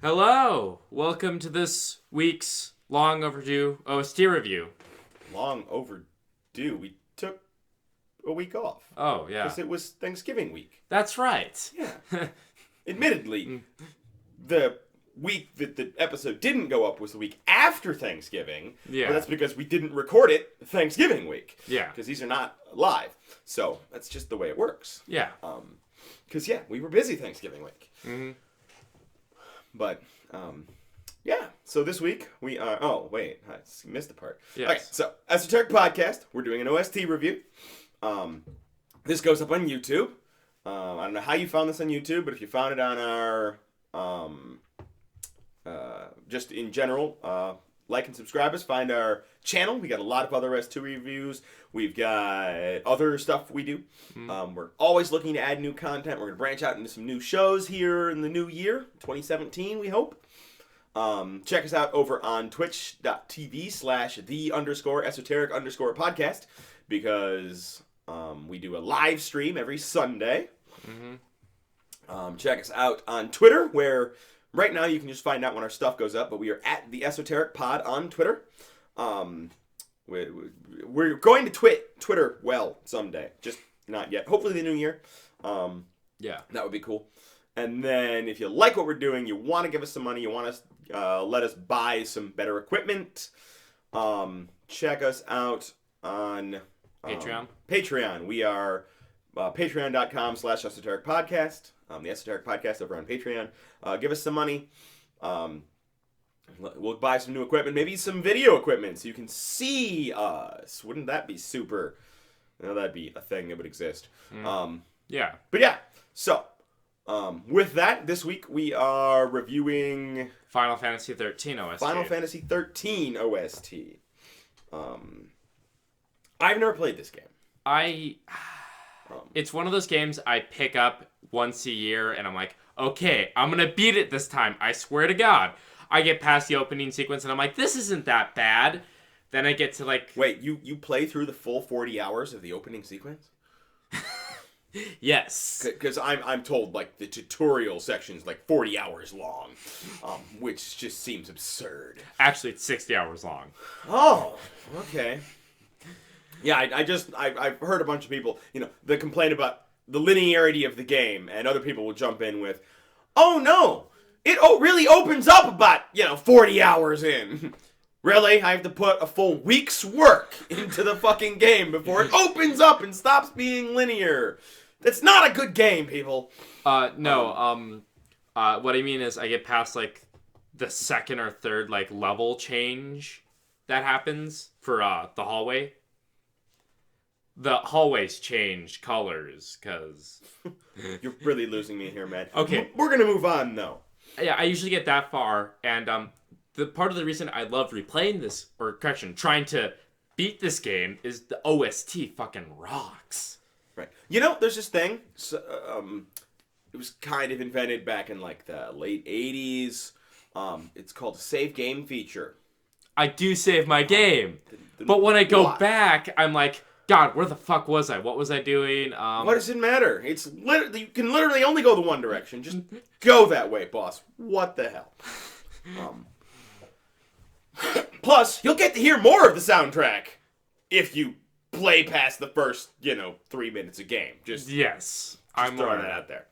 Hello! Welcome to this week's long overdue OST review. Long overdue. We took a week off. Oh, yeah. Because it was Thanksgiving week. That's right. Yeah. Admittedly, the week that the episode didn't go up was the week after Thanksgiving. Yeah. But that's because we didn't record it Thanksgiving week. Yeah. Because these are not live. So that's just the way it works. Yeah. Because, we were busy Thanksgiving week. Mm-hmm. But, so this week we are... Oh, wait. I missed a part. Yes. Okay, so, Esoteric Podcast. We're doing an OST review. This goes up on YouTube. I don't know how you found this on YouTube, but if you found it on our... just in general, like and subscribe us. Find our channel. We got a lot of other OST reviews. We've got other stuff we do. We're always looking to add new content. We're going to branch out into some new shows here in the new year, 2017, we hope. Check us out over on twitch.tv/the_esoteric_podcast because we do a live stream every Sunday. Check us out on Twitter where right now you can just find out when our stuff goes up, but we are at the Esoteric Pod on Twitter. We're going to Twitter someday, just not yet. Hopefully the new year. Yeah. That would be cool. And then if you like what we're doing, you want to give us some money, you want to let us buy some better equipment, check us out on Patreon. We are patreon.com/esoteric podcast. The Esoteric Podcast over on Patreon. Give us some money. We'll buy some new equipment, maybe some video equipment so you can see us. Wouldn't that be super? That'd be a thing that would exist. Yeah. But yeah, so with that, this week we are reviewing Final Fantasy 13 OST. Final Fantasy 13 OST. I've never played this game. It's one of those games I pick up once a year and I'm like, okay, I'm going to beat it this time. I swear to God. I get past the opening sequence and I'm like, this isn't that bad. Then I get to like... Wait, you play through the full 40 hours of the opening sequence? Yes. Because I'm told like the tutorial section's like 40 hours long, which just seems absurd. Actually, it's 60 hours long. Oh, okay. Yeah, I've heard a bunch of people, that complain about the linearity of the game, and other people will jump in with, oh no, it really opens up about, 40 hours in. Really? I have to put a full week's work into the fucking game before it opens up and stops being linear. That's not a good game, people. No, what I mean is I get past, like, the second or third, like, level change that happens for, the hallway. The hallways change colors, because... You're really losing me here, man. Okay. We're gonna move on, though. Yeah, I usually get that far, and, the part of the reason I love replaying this, or correction, trying to beat this game, is the OST fucking rocks. Right. There's this thing, it was kind of invented back in, like, the late 80s. It's called a save game feature. I do save my game, but when I go back, I'm like... God, where the fuck was I? What was I doing? What does it matter? You can literally only go the one direction. Just go that way, boss. What the hell? Plus, you'll get to hear more of the soundtrack if you play past the first, 3 minutes of game. Just I'm throwing that out there.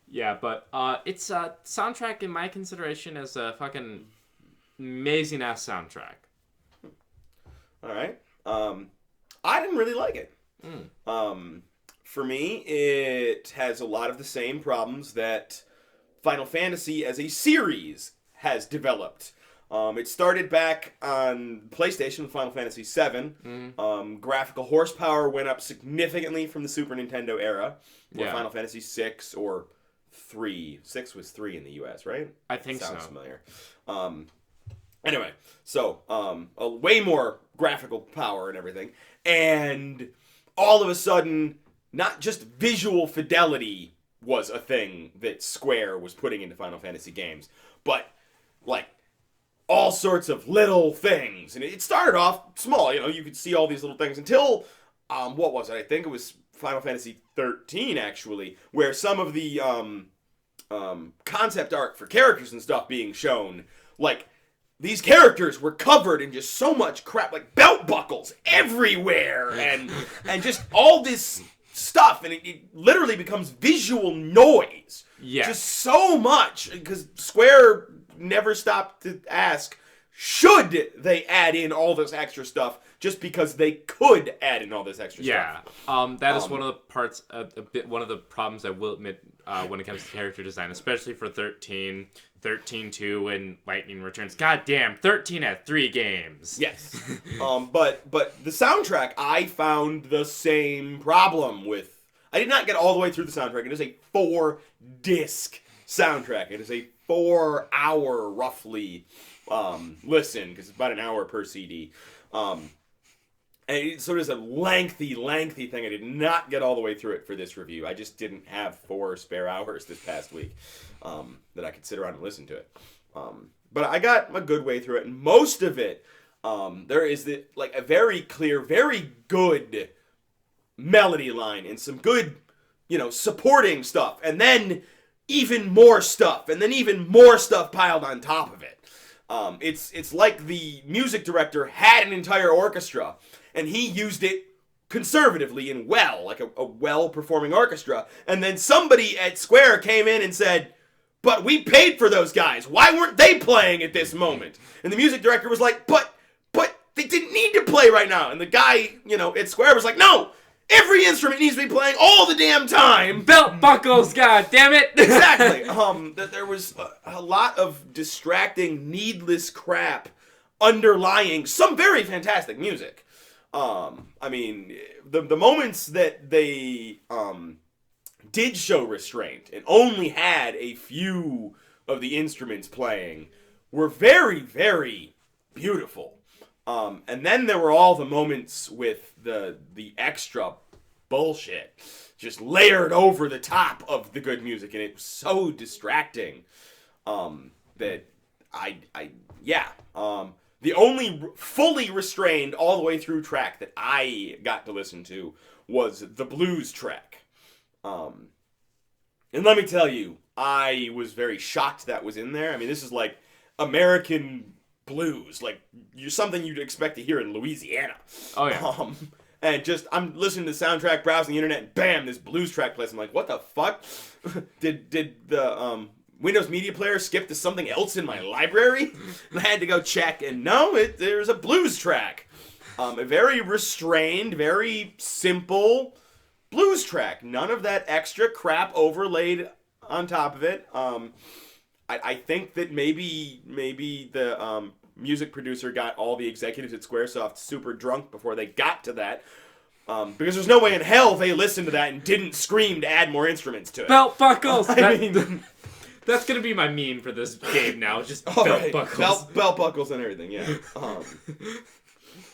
Yeah, but it's soundtrack in my consideration as a fucking amazing ass soundtrack. All right. I didn't really like it. For me, it has a lot of the same problems that Final Fantasy as a series has developed. It started back on PlayStation with Final Fantasy VII. Graphical horsepower went up significantly from the Super Nintendo era. Or Final Fantasy VI or 3. 6 was 3 in the US, right? I think Sounds familiar. Anyway, so a way more graphical power and everything. And all of a sudden, not just visual fidelity was a thing that Square was putting into Final Fantasy games, but like all sorts of little things. And it started off small, you could see all these little things until, what was it? I think it was Final Fantasy 13, actually, where some of the concept art for characters and stuff being shown, like, these characters were covered in just so much crap, like belt buckles everywhere, and just all this stuff, and it literally becomes visual noise. Yeah. Just so much, because Square never stopped to ask, should they add in all this extra stuff just because they could add in all this extra stuff? Yeah, that is one of the parts, one of the problems I will admit when it comes to character design, especially for 13, 13-2, and Lightning Returns. God damn, 13 had 3 games. Yes. But the soundtrack, I found the same problem with. I did not get all the way through the soundtrack. It is a 4-disc soundtrack. It is a 4-hour, roughly, listen, because it's about an hour per CD. And it sort of is a lengthy thing. I did not get all the way through it for this review. I just didn't have 4 spare hours this past week that I could sit around and listen to it. But I got a good way through it, and most of it, there is a very clear, very good melody line and some good, supporting stuff, and then even more stuff, and then even more stuff piled on top of it. It's like the music director had an entire orchestra, and he used it conservatively and well, like a well-performing orchestra, and then somebody at Square came in and said, but we paid for those guys. Why weren't they playing at this moment? And the music director was like, but they didn't need to play right now. And the guy, at Square was like, no, every instrument needs to be playing all the damn time. Belt buckles, god damn it. Exactly. There was a lot of distracting, needless crap underlying some very fantastic music. I mean, the moments that they did show restraint and only had a few of the instruments playing were very, very beautiful. And then there were all the moments with the extra bullshit just layered over the top of the good music, and it was so distracting that the only fully restrained all the way through track that I got to listen to was the blues track. And let me tell you, I was very shocked that was in there. I mean, this is like American blues, like something you'd expect to hear in Louisiana. Oh yeah. And I'm listening to the soundtrack, browsing the internet, and bam, this blues track plays. I'm like, what the fuck? Did the Windows Media Player skip to something else in my library? And I had to go check, and no, there's a blues track. A very restrained, very simple blues track. None of that extra crap overlaid on top of it. I think that maybe the music producer got all the executives at Squaresoft super drunk before they got to that. Because there's no way in hell they listened to that and didn't scream to add more instruments to it. Belt buckles! I mean, that's going to be my meme for this game now. Just belt buckles. Belt buckles and everything, yeah.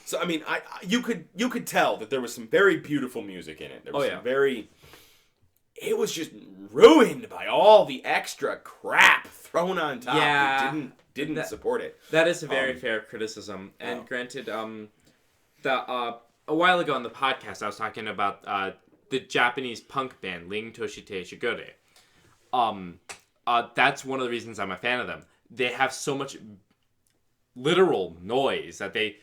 So, I mean, you could tell that there was some very beautiful music in it. There was some very... It was just ruined by all the extra crap thrown on top. Yeah. It didn't support it. That is a very fair criticism. And granted, a while ago on the podcast, I was talking about the Japanese punk band, Ling Toshite Shigure. That's one of the reasons I'm a fan of them. They have so much literal noise that they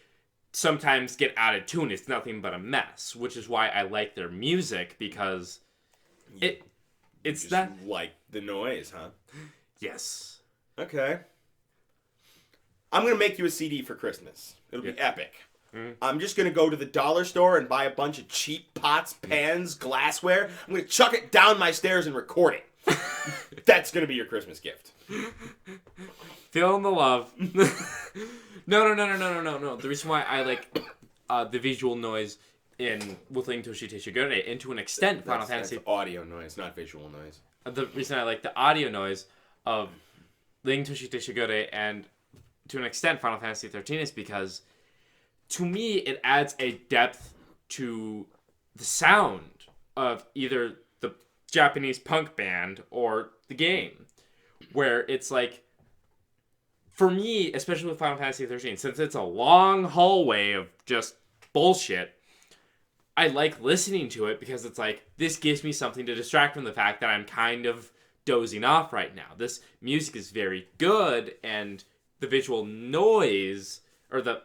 sometimes get out of tune. It's nothing but a mess, which is why I like their music, because it's just that... like the noise, huh? Yes. Okay. I'm going to make you a CD for Christmas. It'll be epic. Mm. I'm just going to go to the dollar store and buy a bunch of cheap pots, pans, glassware. I'm going to chuck it down my stairs and record it. That's going to be your Christmas gift. Feeling the love. No. The reason why I like the visual noise with Ling Toshite Shigure, and to an extent, Final Fantasy... That's audio noise, not visual noise. The reason I like the audio noise of Ling Toshite Shigure and to an extent Final Fantasy 13 is because, to me, it adds a depth to the sound of either the Japanese punk band or the game, where it's like, for me, especially with Final Fantasy 13, since it's a long hallway of just bullshit, I like listening to it because it's like, this gives me something to distract from the fact that I'm kind of dozing off right now. This music is very good, and the visual noise, or the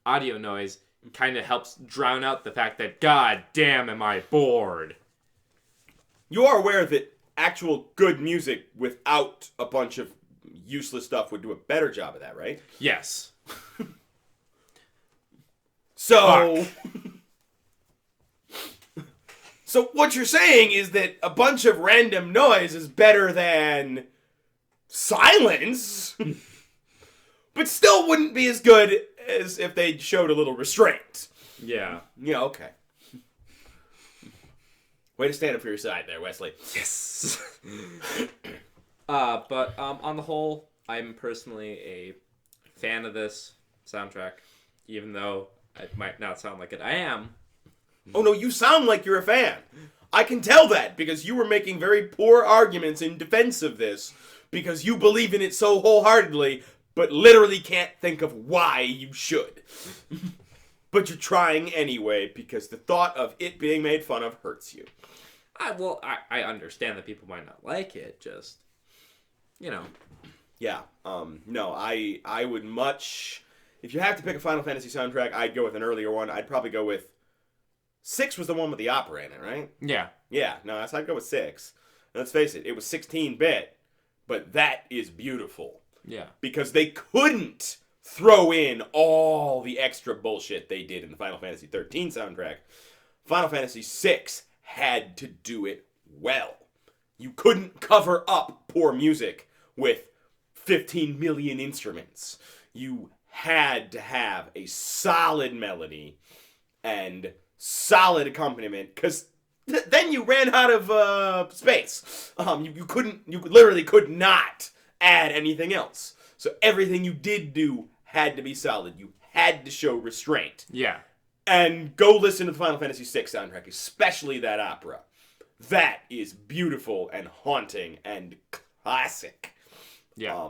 audio noise, kind of helps drown out the fact that, god damn, am I bored. You are aware that actual good music without a bunch of useless stuff would do a better job of that, right? Yes. So... So what you're saying is that a bunch of random noise is better than silence, but still wouldn't be as good as if they showed a little restraint. Yeah. Yeah, okay. Way to stand up for your side there, Wesley. Yes. But on the whole, I'm personally a fan of this soundtrack, even though it might not sound like it. I am. Oh no, you sound like you're a fan. I can tell that because you were making very poor arguments in defense of this because you believe in it so wholeheartedly, but literally can't think of why you should. But you're trying anyway because the thought of it being made fun of hurts you. I understand that people might not like it, just, Yeah, no, I would much... If you have to pick a Final Fantasy soundtrack, I'd go with an earlier one. I'd probably go with... 6 was the one with the opera in it, right? Yeah. Yeah, no, so I'd go with 6. And let's face it was 16-bit, but that is beautiful. Yeah. Because they couldn't throw in all the extra bullshit they did in the Final Fantasy 13 soundtrack. Final Fantasy 6 had to do it well. You couldn't cover up poor music with 15 million instruments. You had to have a solid melody and solid accompaniment, because then you ran out of space. You literally could not add anything else. So everything you did do had to be solid. You had to show restraint. Yeah. And go listen to the Final Fantasy VI soundtrack, especially that opera. That is beautiful and haunting and classic. Yeah.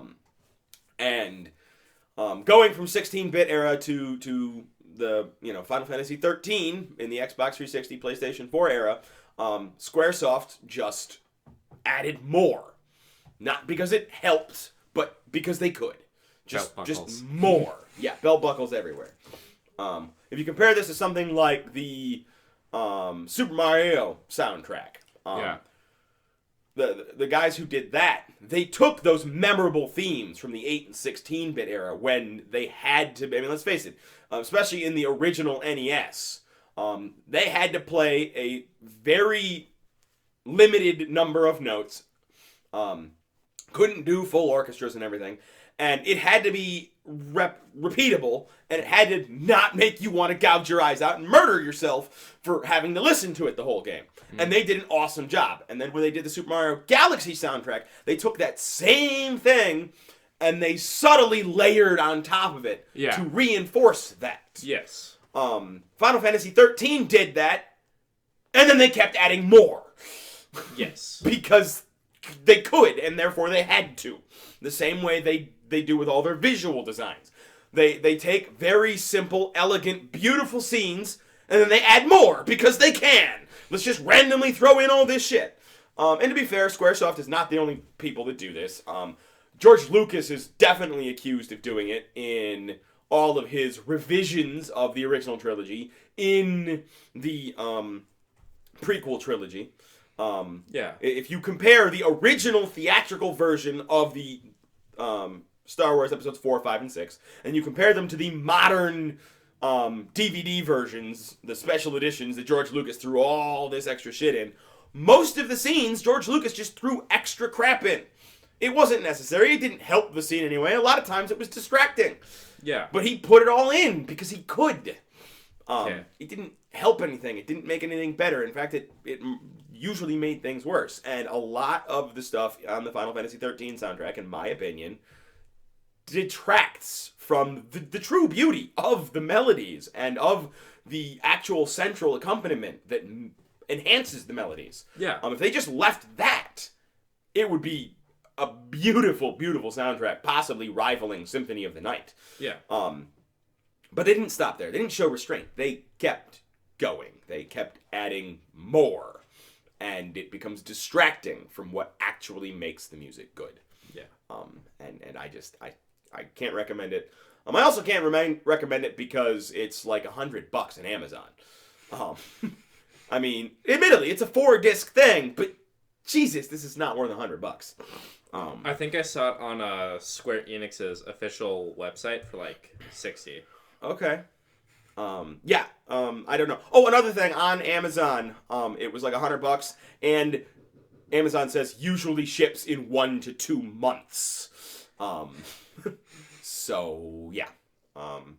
Going from 16-bit era to the Final Fantasy 13 in the Xbox 360, PlayStation 4 era, Squaresoft just added more. Not because it helped, but because they could. Just more. Yeah, belt buckles everywhere. If you compare this to something like the Super Mario soundtrack, the guys who did that, they took those memorable themes from the 8 and 16-bit era when they had to, let's face it, especially in the original NES, they had to play a very limited number of notes, couldn't do full orchestras and everything, and it had to be repeatable, and it had to not make you want to gouge your eyes out and murder yourself for having to listen to it the whole game. And they did an awesome job. And then when they did the Super Mario Galaxy soundtrack, they took that same thing and they subtly layered on top of it to reinforce that. Yes. Final Fantasy 13 did that, and then they kept adding more. Yes. Because they could, and therefore they had to. The same way they do with all their visual designs. They take very simple, elegant, beautiful scenes, and then they add more, because they can. Let's just randomly throw in all this shit. And to be fair, Squaresoft is not the only people that do this. George Lucas is definitely accused of doing it in all of his revisions of the original trilogy, in the prequel trilogy. If you compare the original theatrical version of the Star Wars episodes 4, 5, and 6, and you compare them to the modern DVD versions, the special editions that George Lucas threw all this extra shit in, most of the scenes George Lucas just threw extra crap in. It wasn't necessary. It didn't help the scene anyway. A lot of times it was distracting. Yeah. But he put it all in because he could. It didn't help anything. It didn't make anything better. In fact, it usually made things worse. And a lot of the stuff on the Final Fantasy 13 soundtrack, in my opinion, detracts from the true beauty of the melodies and of the actual central accompaniment that enhances the melodies. Yeah. If they just left that, it would be a beautiful, beautiful soundtrack, possibly rivaling Symphony of the Night. Yeah. But they didn't stop there. They didn't show restraint. They kept going. They kept adding more. And it becomes distracting from what actually makes the music good. Yeah. And I can't recommend it. I also can't recommend it because it's like $100 on Amazon. I mean, admittedly, it's a 4-disc thing, but Jesus, this is not worth $100. I think I saw it on Square Enix's official website for like $60. Okay. Yeah. I don't know. Oh, another thing on Amazon. It was like $100, and Amazon says usually ships in 1 to 2 months. So yeah.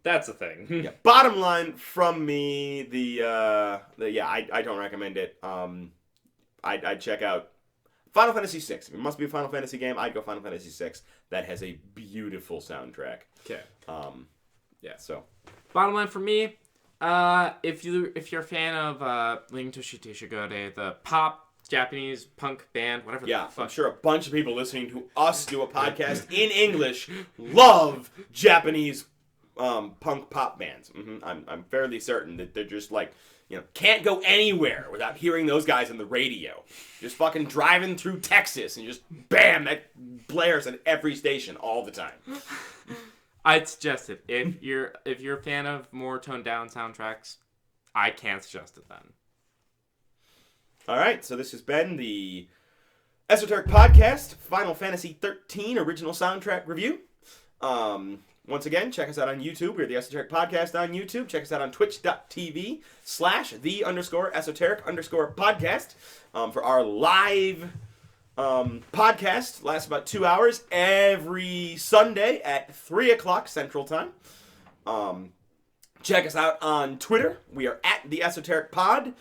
That's a thing. Yeah. Bottom line from me, I don't recommend it. I'd check out Final Fantasy VI. If it must be a Final Fantasy game, I'd go Final Fantasy VI. That has a beautiful soundtrack. Okay. Yeah. So. Bottom line for me, if you're a fan of Ling Toshi Shigure, the pop Japanese punk band, whatever. Yeah, the fuck. I'm sure a bunch of people listening to us do a podcast in English love Japanese punk pop bands. I'm fairly certain that they're just like, can't go anywhere without hearing those guys on the radio. Just fucking driving through Texas and just bam, that blares at every station all the time. I'd suggest it if you're a fan of more toned down soundtracks. I can't suggest it then. All right, so this has been the Esoteric Podcast, Final Fantasy 13 original soundtrack review. Once again, check us out on YouTube. We're the Esoteric Podcast on YouTube. Check us out on twitch.tv/the_esoteric_podcast for our live podcast. Lasts about 2 hours every Sunday at 3 o'clock Central Time. Check us out on Twitter. We are at the Esoteric Pod.